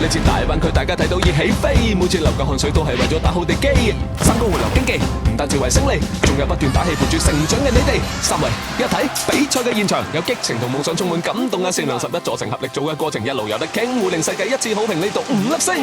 呢次大灣區大家睇到熱起飛，每次流嘅汗水都係為咗打好地基。三個回流經濟唔單止為勝利，仲有不斷打氣陪住成長嘅你哋。三位一體比賽嘅現場，有激情同夢想充滿感動嘅善良11座城合力做嘅過程，一路有得傾，會令世界一致好評。呢度5粒星。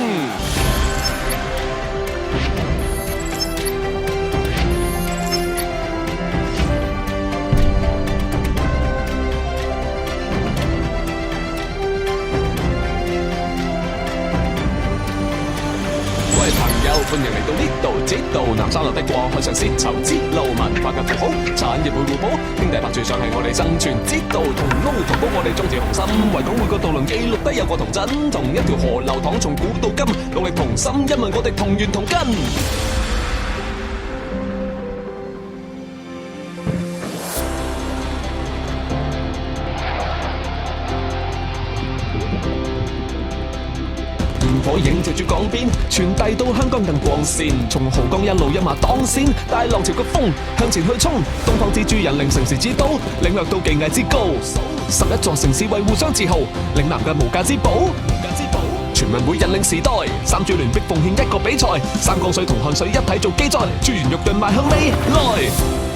歡迎嚟到呢度，知道南山落的過海上絲綢之路，文化嘅符號，產業會互補，兄弟拍住上係我哋生存之道，同撈同煲我哋眾志雄心，維港每個渡輪記錄低有個童真，同一條河流淌從古到今，努力同心，因為我哋同源同根。火影藉住港邊，傳遞到香港更光鮮。從濠江一路一馬當先，大浪潮嘅風向前去衝。東方之珠引領城市之都，領略到技藝之高。11座城市為互相自豪，嶺南嘅無價之寶。全民會引領時代，三珠聯璧奉獻一個比賽，三江水同汗水一體做基載，珠圓玉潤邁向未來。